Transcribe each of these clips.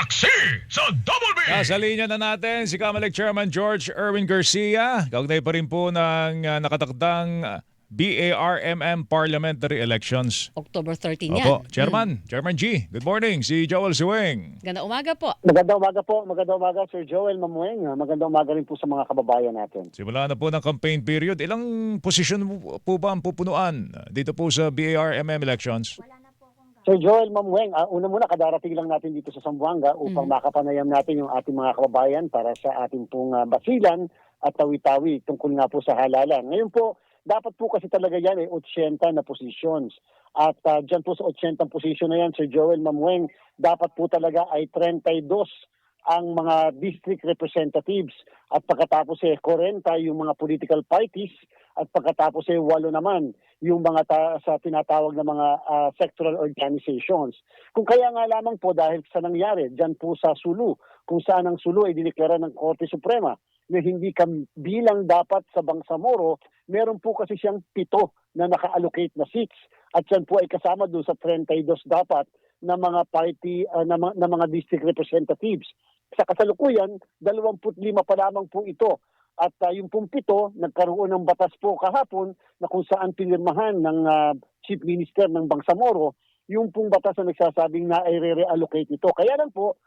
Saksi sa Double B! Nasa linya na natin si Comelec Chairman George Erwin Garcia. Kaugnay pa rin po ng nakatakdang BARMM parliamentary elections. October 13 yan. Opo, Chairman, Chairman G. Good morning, si Joel Suwing. Ganda umaga po. Magandang umaga po. Magandang umaga, Sir Joel Mamueng. Magandang umaga rin po sa mga kababayan natin. Simula na po ng campaign period. Ilang posisyon po ba ang pupunuan dito po sa BARMM elections? Sir Joel Mamueng, una muna kadarating lang natin dito sa Zamboanga upang makapanayam natin yung ating mga kababayan para sa ating pong basilan at tawi-tawi tungkol nga po sa halalan. Ngayon po, dapat po kasi talaga yan 80 na positions. At dyan po sa 80 position na yan, Sir Joel Mamueng, dapat po talaga ay 32 ang mga district representatives at pagkatapos 40 yung mga political parties at pagkatapos 8 naman yung mga sa tinatawag na mga sectoral organizations. Kung kaya nga lamang po dahil sa nangyari dyan po sa Sulu, kung saan ang Sulu ay dineklara ng Korte Suprema na hindi bilang dapat sa Bangsamoro, meron po kasi siyang 7 na naka-allocate na seats at yan po ay kasama doon sa 32 dapat na mga party na mga district representatives. Sa kasalukuyan, 25 pa lamang po ito. At yung pong 7, nagkaroon ng batas po kahapon na kung saan pinirmahan ng Chief Minister ng Bangsamoro, yung pong batas na nagsasabing na ay re-reallocate ito. Kaya lang po,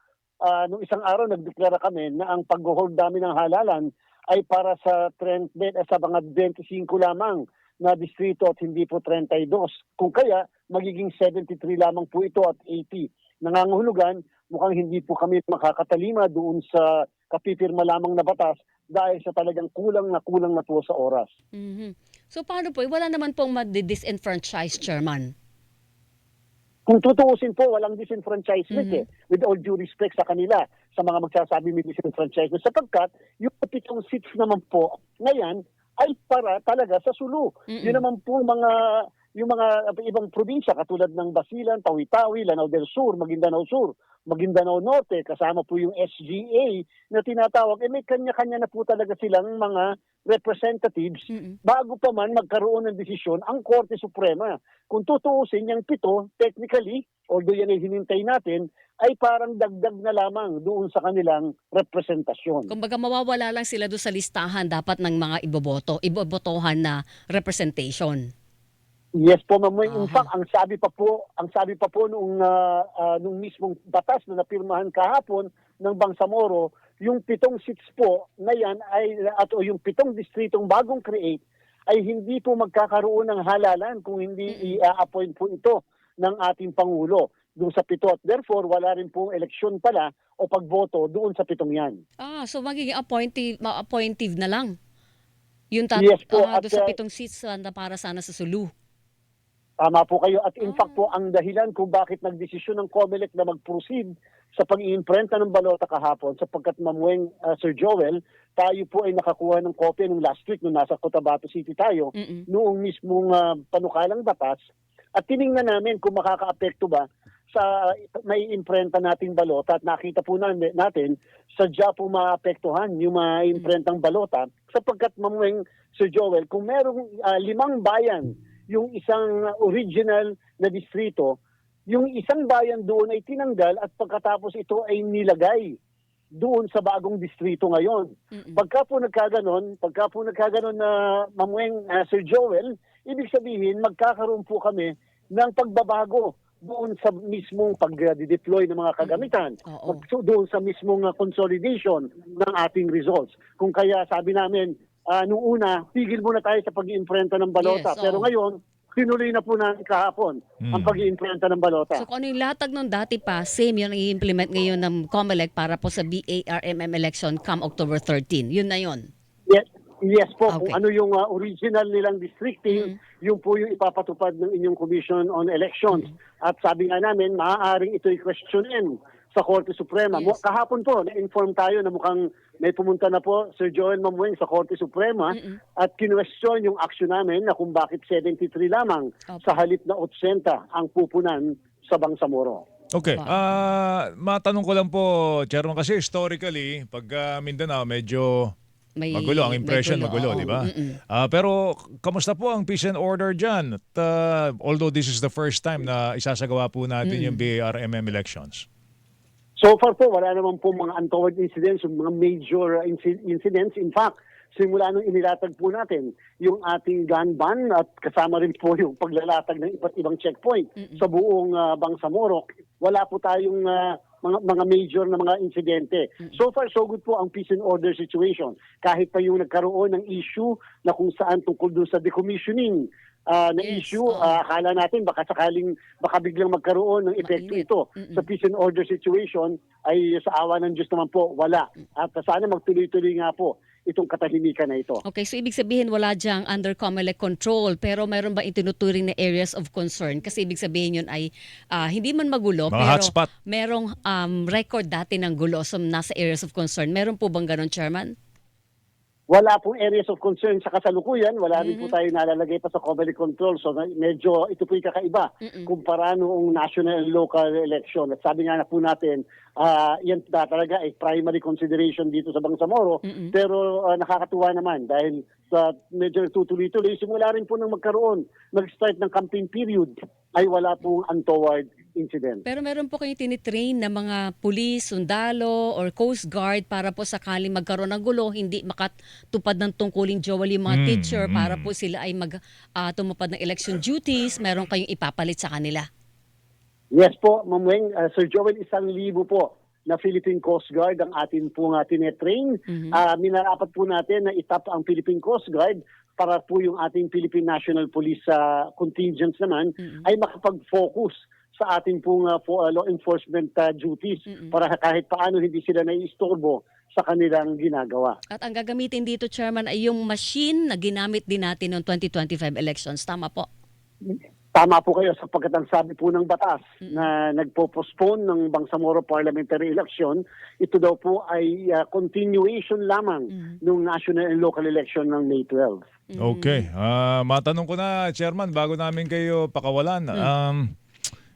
nung isang araw nagdeklara kami na ang pag-hold namin ng halalan ay para sa mga 25 lamang na distrito at hindi po 32. Kung kaya, magiging 73 lamang po ito at 80. Nangangahulugan, mukhang hindi po kami makakatalima doon sa kapipirma lamang na batas dahil sa talagang kulang na po sa oras. Mhm. So paano po? Wala naman pong ma-disenfranchise, Chairman. Kung tutuusin po, walang disenfranchisement with all due respect sa kanila, sa mga magsasabi may disenfranchisement. Sapagkat yung 7 seats naman po ngayon ay para talaga sa Sulu. Yun naman po yung mga ibang probinsya katulad ng Basilan, Tawi-Tawi, Lanao del Sur, Maguindanao Norte, kasama po yung SGA na tinatawag, may kanya-kanya na po talaga silang mga representatives bago pa man magkaroon ng desisyon ang Korte Suprema. Kung tutuusin yung 7, technically, although yan ay hinintay natin, ay parang dagdag na lamang doon sa kanilang representasyon. Kumbaga mawawala lang sila doon sa listahan dapat ng mga ibobotohan na representation. Yes po, Ma'am. In fact, ang sabi pa po nung mismong batas na napirmahan kahapon ng Bangsamoro, yung 7 seats po na yan o yung 7 distritong bagong create ay hindi po magkakaroon ng halalan kung hindi i-appoint po ito ng ating Pangulo doon sa 7 at therefore wala rin pong eleksyon pala o pagboto doon sa 7 yan. So magiging appointive na lang. Yung Yes po, doon sa 7 seats na para sana sa Sulu. Tama po kayo. At in fact po, ang dahilan kung bakit nagdesisyon ng COMELEC na mag-proceed sa pag-iimprenta ng balota kahapon sapagkat Mamueng, Sir Joel, tayo po ay nakakuha ng kopya nung last week nung nasa Cotabato City tayo, noong mismong panukalang batas. At tiningnan namin kung makakaapekto ba sa may imprenta nating balota at nakita po natin sadya po maapektuhan yung ma-imprentang balota sapagkat Mamueng, Sir Joel, kung merong 5 bayan yung isang original na distrito, yung isang bayan doon ay tinanggal at pagkatapos ito ay nilagay doon sa bagong distrito ngayon. Pagka po nagkaganon na Mamueng, Sir Joel, ibig sabihin magkakaroon po kami ng pagbabago doon sa mismong pag-deploy ng mga kagamitan, doon sa mismong consolidation ng ating results. Kung kaya sabi namin, nung una, tigil muna tayo sa pag-iimprenta ng balota. Pero ngayon, tinuloy na po natin kahapon ang pag-iimprenta ng balota. So kung ano yung latag nung dati pa, same yun ang i-implement ngayon ng COMELEC para po sa BARMM election come October 13. Yun na yun. Yes po. Okay. Kung ano yung original nilang districting, yun po yung ipapatupad ng inyong Commission on Elections. At sabi nga namin, maaaring ito'y questionin sa Korte Suprema. Yes. Kahapon po, na-inform tayo na mukhang may pumunta na po Sir Joel Mamueng sa Korte Suprema at kinwestiyon yung aksyon namin na kung bakit 73 lamang sa halip na 80 ang pupunan sa Bangsamoro. Okay. Matanong ko lang po, Chairman, kasi historically, pag Mindanao, medyo magulo ang impression, magulo, di ba? Pero kamusta po ang peace and order dyan? At, although this is the first time na isasagawa po natin yung BARMM elections. So far po, wala naman po mga untoward incidents, yung mga major incidents. In fact, simula nung inilatag po natin yung ating gun ban at kasama rin po yung paglalatag ng iba't ibang checkpoint sa buong Bangsamoro, wala po tayong mga major na mga insidente. So far, so good po ang peace and order situation. Kahit pa yung nagkaroon ng issue na kung saan tungkol doon sa decommissioning na issue, akala natin baka biglang magkaroon ng epekto ito. Sa peace and order situation ay sa awa ng Diyos naman po, wala. At sana magtuloy-tuloy nga po itong katahimikan na ito. Okay, so ibig sabihin wala diyang under COMELEC control, pero mayroon ba itinuturing na areas of concern? Kasi ibig sabihin yun ay hindi man magulo, Mga pero hotspot. merong record dati ng gulo so nasa areas of concern. Meron po bang ganon, Chairman? Wala pong areas of concern sa kasalukuyan. Wala rin po tayo nalalagay pa sa COMELEC control. So medyo ito po yung kakaiba kumpara noong national and local election. At sabi nga na po natin, yan talaga ay primary consideration dito sa Bangsamoro. Pero nakakatuwa naman dahil sa medyo tutuloy-tuloy, simula rin po nang mag-start ng campaign period, ay wala pong untoward incident. Pero meron po kayong tinitrain na mga pulis, sundalo, or Coast Guard para po sakaling magkaroon ng gulo, hindi makatupad ng tungkuling Joel yung mga teacher para po sila ay tumupad ng election duties, meron kayong ipapalit sa kanila. Yes po, Ma'am Weng. Sir Joel, 1,000 po na Philippine Coast Guard ang atin pong tinetrain. Minarapat po natin na itap ang Philippine Coast Guard para po yung ating Philippine National Police contingents naman ay makapag-focus sa ating pong law enforcement duties para kahit paano hindi sila naiistorbo sa kanilang ginagawa. At ang gagamitin dito, Chairman, ay yung machine na ginamit din natin noong 2025 elections. Tama po? Tama po kayo sapagkat ang sabi po ng batas na nagpo-postpone ng Bangsamoro parliamentary election, ito daw po ay continuation lamang ng national and local election ng May 12. Okay. Matanong ko na, Chairman, bago namin kayo pakawalan.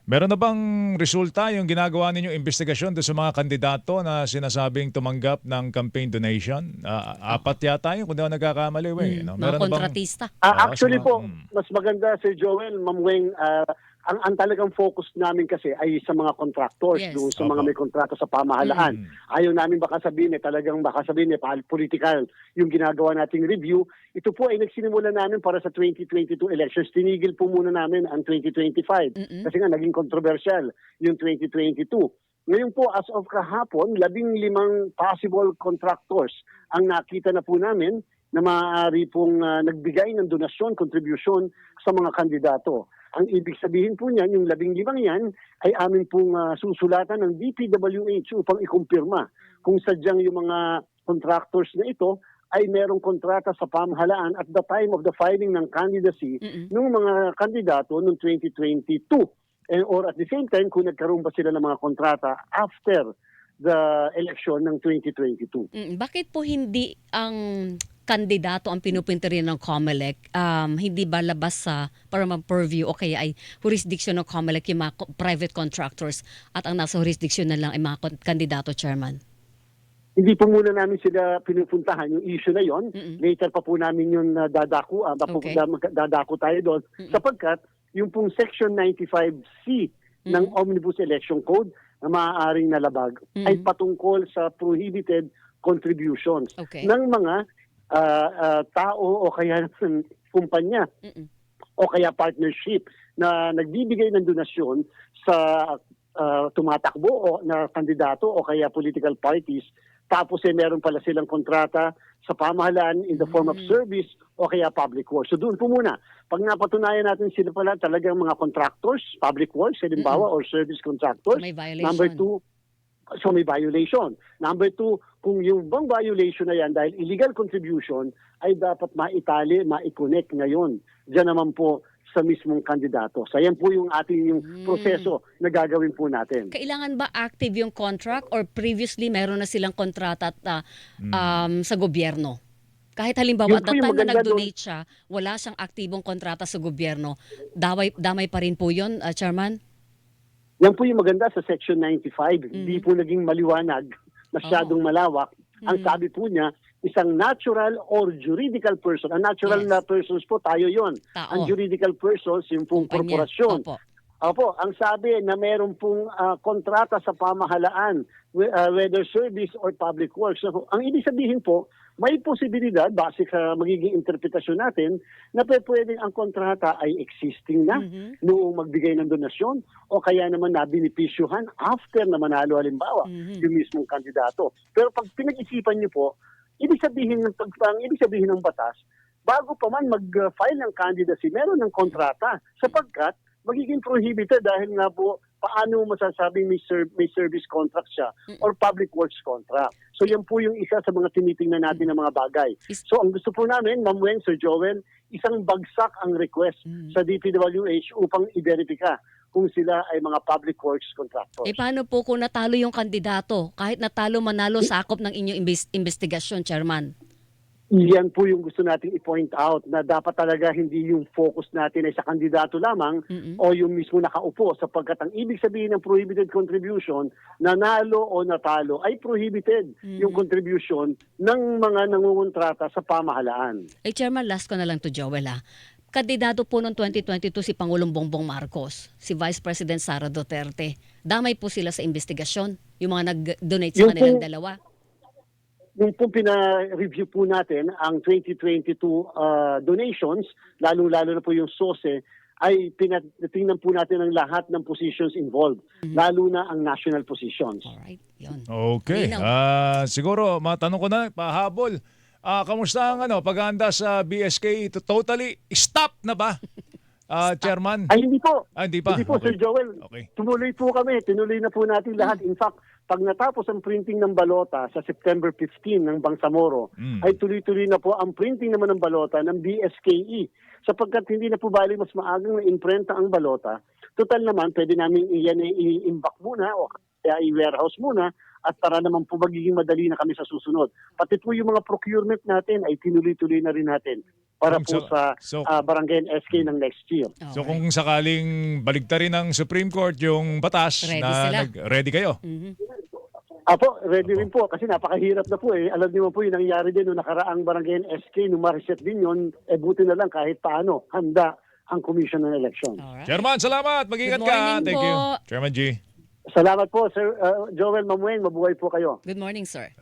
Meron na bang resulta yung ginagawa ninyong investigasyon doon sa mga kandidato na sinasabing tumanggap ng campaign donation? 4 yata yun, kung di ako nagkakamali. No? Mga kontratista. Actually po, mas maganda, Sir Joel, Ma'am Weng, ang talagang focus namin kasi ay sa mga contractors, doon sa mga may kontrata sa pamahalaan. Ayaw namin baka sabihin political yung ginagawa nating review. Ito po ay nagsinimula namin para sa 2022 elections. Tinigil po muna namin ang 2025 kasi nga naging controversial yung 2022. Ngayon po, as of kahapon, 15 possible contractors ang nakita na po namin na maaari pong nagbigay ng donasyon, contribution sa mga kandidato. Ang ibig sabihin po niyan, yung 15 yan ay amin pong susulatan ng DPWH upang ikumpirma kung sadyang yung mga contractors na ito ay merong kontrata sa pamahalaan at the time of the filing ng candidacy ng mga kandidato noong 2022. Or at the same time, kung nagkaroon ba sila ng mga kontrata after the election ng 2022. Bakit po hindi ang kandidato ang pinupinta rin ng COMELEC, hindi ba labas sa para purview o kaya ay jurisdiction ng COMELEC yung mga private contractors at ang nasa jurisdiction na lang ay mga kandidato, Chairman? Hindi po muna namin sila pinupuntahan yung issue na yon. Later pa po namin yung dadako tayo doon sapagkat yung pong Section 95C ng Omnibus Election Code na maaaring nalabag ay patungkol sa prohibited contributions ng mga tao o kaya kumpanya o kaya partnership na nagbibigay ng donasyon sa tumatakbo o na kandidato o kaya political parties tapos meron pala silang kontrata sa pamahalaan in the form of service o kaya public works. So doon po muna, pag napatunayan natin sila pala talagang mga contractors, public works, halimbawa, or service contractors. May violation. Number 2, so may violation. Number 2, kung yung bang violation na yan dahil illegal contribution ay dapat maitali, maiconnect ngayon. Diyan naman po sa mismong kandidato. So yan po yung ating proseso na gagawin po natin. Kailangan ba active yung contract or previously meron na silang kontrata sa gobyerno? Kahit halimbawa at the time na nag-donate siya, wala siyang aktibong kontrata sa gobyerno, damay pa rin po yun, Chairman? Yan po yung maganda sa Section 95. Hindi po naging maliwanag, masyadong malawak. Ang sabi po niya, isang natural or juridical person. Ang natural na persons po, tayo yon. Ang juridical persons, yung pong korporasyon. Opo, ang sabi na meron pong kontrata sa pamahalaan, whether service or public works. So, ang ibig sabihin po, may posibilidad, base sa magiging interpretasyon natin, na pwedeng ang kontrata ay existing na noong magbigay ng donasyon o kaya naman nabinipisyuhan after na manalo halimbawa yung mismong kandidato. Pero pag pinag-isipan niyo po, ibig sabihin ng batas, bago pa man mag-file ng candidacy, meron ng kontrata sapagkat magiging prohibited dahil nga po paano masasabing may service contract siya or public works contract. So yan po yung isa sa mga tinitingnan natin ng mga bagay. So ang gusto po namin, Ma'am Weng, Sir Joel, isang bagsak ang request sa DPWH upang i-verify kung sila ay mga public works contractors. Paano po kung natalo yung kandidato? Kahit natalo, manalo, sakop ng inyong investigasyon, Chairman? Yan po yung gusto nating i-point out na dapat talaga hindi yung focus natin ay sa kandidato lamang o yung mismo nakaupo sapagkat ang ibig sabihin ng prohibited contribution, nanalo o natalo ay prohibited yung contribution ng mga nangungontrata sa pamahalaan. Chairman, last ko na lang to Joel Kandidato po noong 2022 si Pangulong Bongbong Marcos, si Vice President Sara Duterte. Damay po sila sa investigasyon, yung mga nag-donate sa kanilang dalawa. Nung po pina-review po natin ang 2022 donations, lalo-lalo na po yung SOSE, ay tingnan po natin ang lahat ng positions involved, lalo na ang national positions. Alright, yun. Okay. Siguro, matanong ko na, pahabol. Kamusta ang paghahanda sa BSK? Totally stop na ba, Chairman? Ay, hindi po. Hindi pa? Hindi po, Okay. Sir Joel. Okay. Tumuloy po kami. Tinuloy na po natin lahat. In fact, pag natapos ang printing ng balota sa September 15 ng Bangsamoro, ay tuloy-tuloy na po ang printing naman ng balota ng BSKE. Sapagkat hindi na po bali mas maagang na-imprenta ang balota, total naman pwede namin i-imbak muna o kaya i-warehouse muna at para naman po magiging madali na kami sa susunod. Pati po yung mga procurement natin ay tinuloy-tuloy na rin natin para po sa Barangay SK ng next year. So kung sakaling baligtarin ng Supreme Court yung batas, ready kayo? Apo, ready rin po kasi napakahirap na po Alam niyo po yung nangyari din nung nakaraang Barangay SK, nung ma-reset din yun, buti na lang kahit paano handa ang Commission ng Election. Alright. Chairman, salamat. Mag-ingat Good ka. morning Thank po. you. Chairman G. Salamat po, Sir Joel Mamueng. Mabuhay po kayo. Good morning, sir.